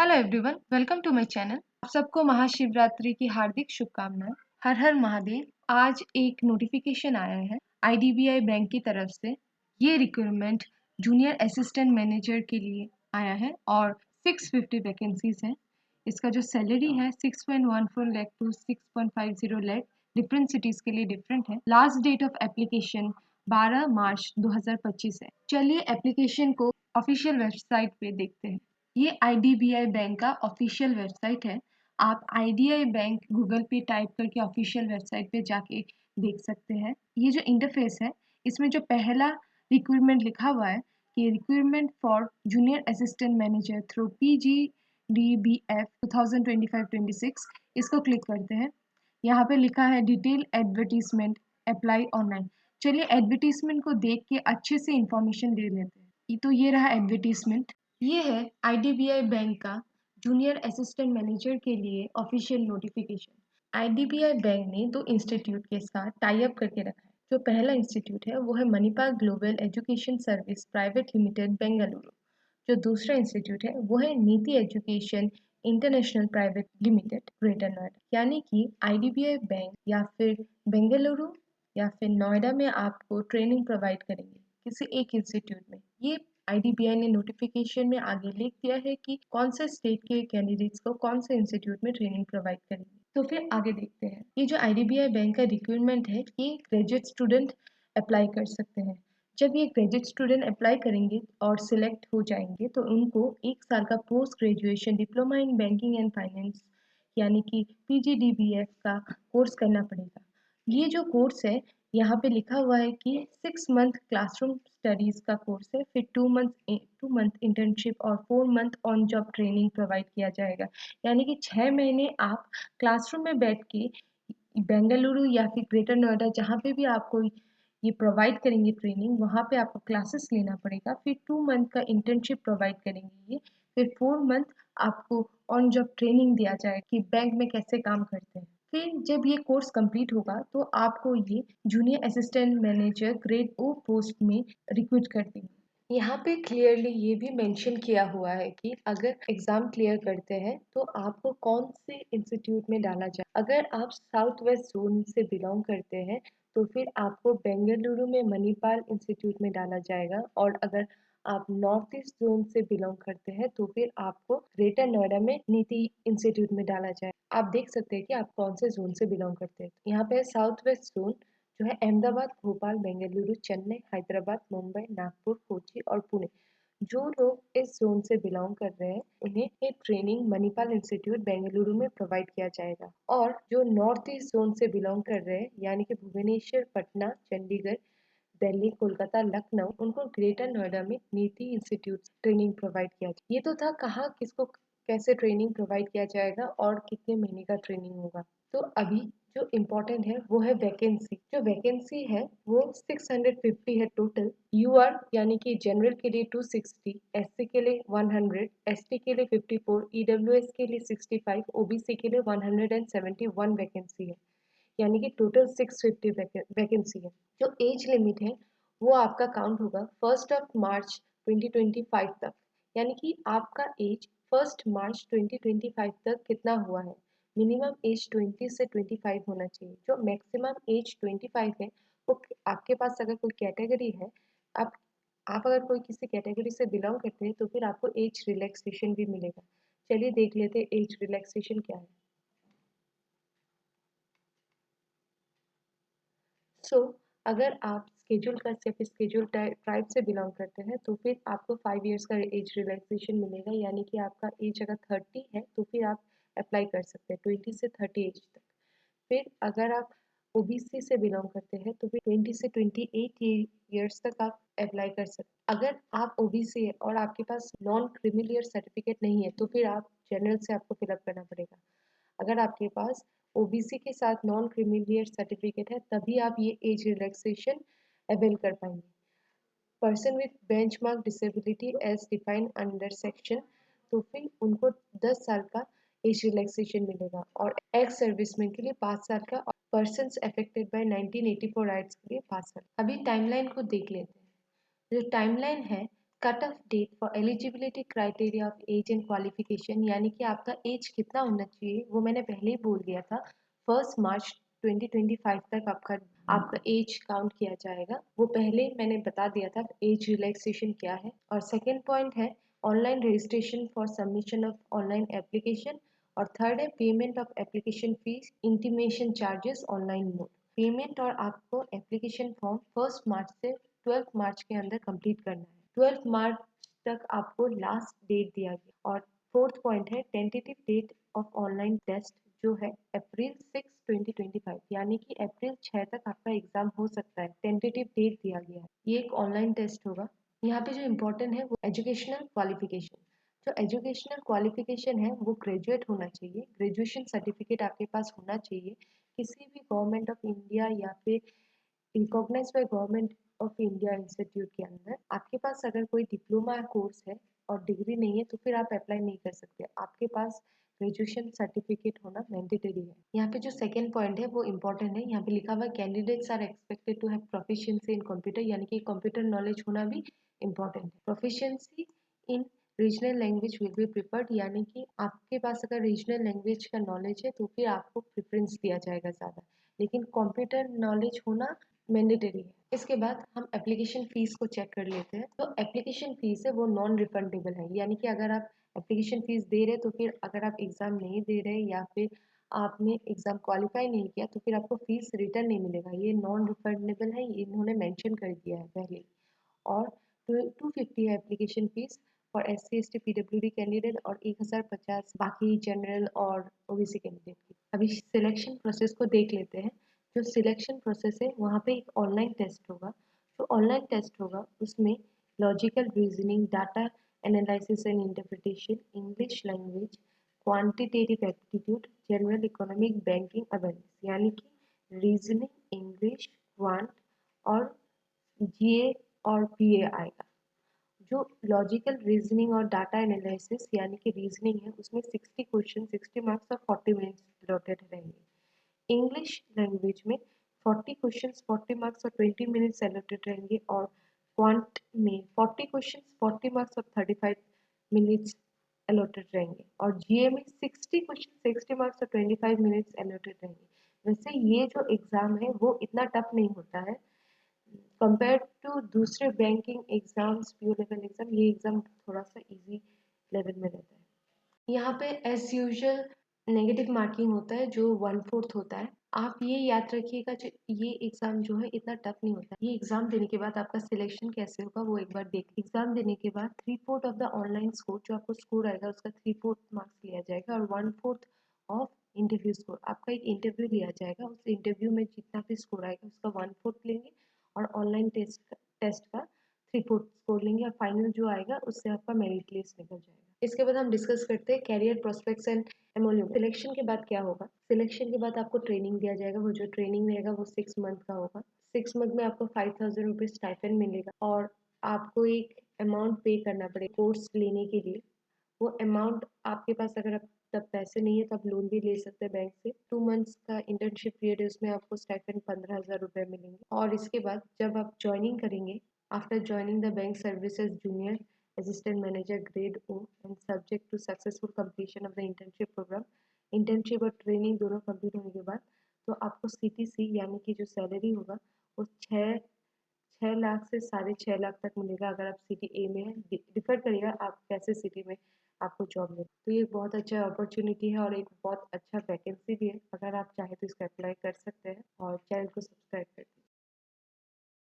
Hello everyone, welcome to my channel. आप सबको महाशिवरात्रि की हार्दिक शुभकामनाएं। हर हर महादेव। आज एक नोटिफिकेशन आया है आईडीबीआई बैंक की तरफ से। ये रिक्रूटमेंट जूनियर असिस्टेंट मैनेजर के लिए आया है और 650 वैकेंसीज हैं। इसका जो सैलरी है 6.14 lakh to 6.50 lakh, different cities के लिए डिफरेंट है। Last date of application 12 March 2025 है। चलिए एप्लीकेशन को ऑफिशियल वेबसाइट पे देखते हैं। ये आईडीबीआई बैंक का ऑफिशियल वेबसाइट है। आप आईडीआई बैंक गूगल पे टाइप करके ऑफिशियल वेबसाइट पे जाके देख सकते हैं। ये जो इंटरफेस है, इसमें जो पहला रिक्रूटमेंट लिखा हुआ है कि recruitment for junior assistant manager through PGDBF 2025-26, इसको क्लिक करते हैं। यहाँ पे लिखा है डिटेल एडवर्टीजमेंट, अप्लाई ऑनलाइन। चलिए एडवर्टीजमेंट को देख के अच्छे से इंफॉर्मेशन ले लेते हैं। तो ये रहा एडवर्टीजमेंट। ये है आईडीबीआई बैंक का जूनियर असिस्टेंट मैनेजर के लिए ऑफिशियल नोटिफिकेशन। आईडीबीआई बैंक ने दो इंस्टीट्यूट के साथ टाई अप करके रखा है। जो पहला इंस्टीट्यूट है वो है Manipal global education service private limited Bengaluru. जो दूसरा इंस्टीट्यूट है वो है नीति education international private limited greater Noida. यानी कि आईडीबीआई बैंक या फिर बेंगलुरु या फिर नोएडा में आपको ट्रेनिंग प्रोवाइड करेंगे किसी एक इंस्टीट्यूट में। ये आईडीबीआई ने नोटिफिकेशन में आगे लिख दिया है कि कौन से स्टेट के कैंडिडेट्स को कौन से इंस्टीट्यूट में ट्रेनिंग प्रोवाइड करेंगे। तो फिर आगे देखते हैं। ये जो आईडीबीआई बैंक का रिक्रूटमेंट है, ये ग्रेजुएट स्टूडेंट अप्लाई कर सकते हैं। जब ये ग्रेजुएट स्टूडेंट अप्लाई करेंगे और सिलेक्ट हो जाएंगे तो उनको 1 साल का post graduation diploma in banking and finance यानी कि PGDBF का कोर्स करना पड़ेगा। ये जो कोर्स है, यहाँ पे लिखा हुआ है कि 6 मंथ क्लासरूम स्टडीज का कोर्स है, फिर 2 मंथ इंटर्नशिप और 4 month on job training provide किया जाएगा। यानी कि 6 महीने आप क्लासरूम में बैठ के बेंगलुरु या फिर ग्रेटर नोएडा जहाँ पे भी आपको ये प्रोवाइड करेंगे ट्रेनिंग, वहाँ पे आपको क्लासेस लेना पड़ेगा। फिर 2 मंथ का इंटर्नशिप प्रोवाइड करेंगे ये, फिर 4 मंथ आपको ऑन जॉब ट्रेनिंग दिया जाए कि बैंक में कैसे काम करते हैं। फिर जब ये कोर्स कंप्लीट होगा तो आपको ये जूनियर असिस्टेंट मैनेजर ग्रेड ओ पोस्ट में रिक्रूट कर देंगे। यहाँ पे क्लियरली ये भी मेंशन किया हुआ है कि अगर एग्जाम क्लियर करते हैं तो आपको कौन से इंस्टीट्यूट में डाला जाए। अगर आप साउथ वेस्ट जोन से बिलोंग करते हैं तो फिर आपको बेंगलुरु में मणिपाल इंस्टीट्यूट में डाला जाएगा, और अगर आप नॉर्थ ईस्ट जोन से बिलोंग करते हैं तो फिर आपको ग्रेटर नोएडा में नीति इंस्टीट्यूट में डाला जाए। आप देख सकते हैं कि आप कौन से जोन से बिलोंग करते हैं। यहाँ पे साउथ वेस्ट जोन जो है अहमदाबाद, भोपाल, बेंगलुरु, चेन्नई, हैदराबाद, मुंबई, नागपुर, कोची और पुणे। जो लोग इस जोन से बिलोंग कर रहे हैं उन्हें ये ट्रेनिंग मणिपाल इंस्टीट्यूट बेंगलुरु में प्रोवाइड किया जाएगा। और जो नॉर्थ ईस्ट जोन से बिलोंग कर रहे हैं यानी कि भुवनेश्वर, पटना, चंडीगढ़, दिल्ली, कोलकाता, लखनऊ, उनको ग्रेटर नोएडा में नीति इंस्टीट्यूट ट्रेनिंग प्रोवाइड किया जाए। ये तो था कहाँ किसको कैसे ट्रेनिंग प्रोवाइड किया जाएगा और कितने महीने का ट्रेनिंग होगा। तो अभी जो इम्पोर्टेंट है वो है वैकेंसी। जो वैकेंसी है वो 650 है टोटल। यूआर यानी कि जनरल के लिए 260, एससी के लिए 100, एसटी के लिए 54, ईडब्ल्यूएस के लिए 65, ओबीसी के लिए 171 वैकेंसी है। यानी कि टोटल 650 वैकेंसी है। जो एज लिमिट है वो आपका काउंट होगा 1 मार्च 2025 तक। यानी कि आपका एज 1 मार्च 2025 तक कितना हुआ है। मिनिमम एज 20 से 25 होना चाहिए। जो मैक्सिमम एज 25 है वो आपके पास अगर कोई कैटेगरी है, आप आप अगर कोई किसी कैटेगरी से बिलोंग करते हैं तो फिर आपको एज रिलैक्सेशन भी मिलेगा। चलिए देख लेते हैं एज रिलैक्सेशन क्या है। सो अगर आप स्केड्यूल कास्ट या फिर स्केड्यूल ट्राइब से बिलोंग करते हैं तो फिर आपको 5 इयर्स का एज रिलैक्सेशन मिलेगा। यानी कि आपका एज अगर 30 है तो फिर आप अप्लाई कर सकते हैं 20 से 30 एज तक। फिर अगर आप ओबीसी से बिलोंग करते हैं तो फिर 20 से 28 ईयर्स तक आप अप्लाई कर सकते हैं। अगर आप ओबीसी है और आपके पास नॉन क्रिमिलियर सर्टिफिकेट नहीं है तो फिर आप जनरल से आपको फिलअप करना पड़ेगा। अगर आपके पास ओबीसी के साथ नॉन क्रीमिलियर सर्टिफिकेट है तभी आप ये एज रिलैक्सेशन अवेल कर पाएंगे। Person with benchmark disability as defined under section, तो फिर उनको 10 साल का एज रिलैक्सेशन मिलेगा, और एक्स सर्विसमैन के लिए 5 साल का, और पर्सन अफेक्टेड बाय 1984 राइट्स के लिए 5 साल। अभी टाइमलाइन को देख लेते हैं। जो टाइमलाइन है cut off date for eligibility criteria of age and qualification, यानी कि आपका एज कितना होना चाहिए वो मैंने पहले ही बोल दिया था। 1 मार्च 2025 तक आपका आपका एज काउंट किया जाएगा, वो पहले मैंने बता दिया था एज रिलैक्सेशन क्या है। और सेकेंड पॉइंट है online registration for submission of online application. और थर्ड है payment of application fees intimation charges online mode. Payment और आपको एप्लीकेशन फॉर्म 1 मार्च से 12 मार्च के अंदर कंप्लीट करना है। 12 मार्च तक आपको लास्ट डेट दिया गया। और फोर्थ पॉइंट है tentative date of online test जो है अप्रैल 6 2025, यानी कि अप्रैल 6 तक आपका एग्जाम हो सकता है, टेंटेटिव डेट दिया गया है। ये एक ऑनलाइन टेस्ट होगा। यहाँ पे जो इम्पोर्टेंट है वो एजुकेशनल क्वालिफिकेशन। जो एजुकेशनल क्वालिफिकेशन है वो ग्रेजुएट होना चाहिए, ग्रेजुएशन सर्टिफिकेट आपके पास होना चाहिए किसी भी गवर्नमेंट ऑफ इंडिया या फिर recognize by government of India institute के अंदर। आपके पास अगर कोई डिप्लोमा कोर्स है और डिग्री नहीं है तो फिर आप अप्लाई नहीं कर सकते, आपके पास ग्रेजुएशन सर्टिफिकेट होना मैंडेटरी है। यहाँ पे जो सेकंड पॉइंट है वो इम्पोर्टेंट है, यहाँ पे लिखा हुआ candidates are expected to have proficiency in computer, यानी कि कंप्यूटर नॉलेज होना भी इम्पोर्टेंट है। Proficiency in regional language will be preferred, यानी कि आपके पास अगर रीजनल लैंग्वेज का नॉलेज है तो फिर आपको प्रेफरेंस दिया जाएगा ज़्यादा, लेकिन कंप्यूटर नॉलेज होना मैंडेटरी है। इसके बाद हम एप्लीकेशन फीस को चेक कर लेते हैं। तो एप्लीकेशन फीस है वो नॉन रिफंडेबल है, यानी कि अगर आप एप्लीकेशन फीस दे रहे तो फिर अगर आप एग्ज़ाम नहीं दे रहे या फिर आपने एग्ज़ाम क्वालिफाई नहीं किया तो फिर आपको फीस रिटर्न नहीं मिलेगा, ये नॉन रिफंडेबल है, ये इन्होंने मेंशन कर दिया है पहले ही। और 250 है application fees for SC ST PWD candidate और 1050 बाकी जनरल और OBC कैंडिडेट की। अभी सिलेक्शन प्रोसेस को देख लेते हैं। जो सिलेक्शन प्रोसेस है वहाँ पे एक ऑनलाइन टेस्ट होगा। जो ऑनलाइन टेस्ट होगा उसमें logical reasoning, data analysis and interpretation, English language, quantitative aptitude, general economic, banking awareness, यानी कि रीजनिंग, इंग्लिश, क्वांट और GA और PA आएगा। जो लॉजिकल रीजनिंग और डाटा एनालिसिस यानी कि रीजनिंग है उसमें 60 क्वेश्चन 60 मार्क्स और 40 मिनट्स अलॉटेड रहेंगे। इंग्लिश लैंग्वेज में 40 क्वेश्चंस 40 मार्क्स और 20 मिनट्स अलॉटेड रहेंगे। और क्वांट में 40 क्वेश्चंस 40 मार्क्स और 35 मिनट्स अलॉटेड रहेंगे। और GA में 60 क्वेश्चन 60 मार्क्स और 25 मिनट्स अलॉटेड रहेंगे। वैसे ये जो एग्ज़ाम है वो इतना टफ नहीं होता है कंपेयर टू दूसरे banking exams, PO level exam. ये एग्जाम थोड़ा सा इजी लेवल में रहता है। यहाँ पे एज यूजुअल नेगेटिव मार्किंग होता है जो 1/4 होता है। आप ये याद रखिएगा जो ये एग्जाम जो है इतना टफ नहीं होता। ये एग्जाम देने के बाद आपका सिलेक्शन कैसे होगा वो एक बार देख। एग्जाम देने के बाद 3/4 ऑफ द ऑनलाइन स्कोर, जो आपको स्कोर आएगा उसका 3/4 मार्क्स लिया जाएगा और 1/4 ऑफ इंटरव्यू स्कोर। आपका एक इंटरव्यू लिया जाएगा, उस इंटरव्यू में जितना भी स्कोर आएगा उसका 1/4 लेंगे और ऑनलाइन टेस्ट का 3/4 स्कोर लेंगे और फाइनल जो आएगा उससे आपका मेरिट लिस्ट निकल जाएगा। इसके बाद हम डिस्कस करते हैं career prospects and MOU. Selection के बाद क्या होगा? सिलेक्शन के बाद आपको ट्रेनिंग दिया जाएगा। वो जो ट्रेनिंग रहेगा वो 6 मंथ का होगा। 6 मंथ में आपको 5000 रुपीज स्टाइपेंड मिलेगा और आपको एक अमाउंट पे करना पड़ेगा कोर्स लेने के लिए। वो अमाउंट आपके पास अगर आप तब पैसे नहीं है तो आप लोन भी ले सकते हैं बैंक से। 2 मंथ्स का इंटर्नशिप पीरियड है, उसमें आपको स्टाइपेंड 15,000 रुपये मिलेंगे। और इसके बाद जब आप ज्वाइनिंग करेंगे, after joining the bank services junior assistant manager grade O and subject to successful completion of the internship program, internship और ट्रेनिंग दोनों कंप्लीट होने के बाद तो आपको CTC यानी कि जो सैलरी होगा वो 6 लाख से 6.5 लाख तक मिलेगा अगर आप सिटी A में है। डिफर करेगा आप कैसे सिटी में आपको जॉब मिले। तो ये बहुत अच्छा अपॉर्चुनिटी है और एक बहुत अच्छा वैकेंसी भी है। अगर आप चाहें तो इसका अप्लाई कर सकते हैं और चैनल को सब्सक्राइब कर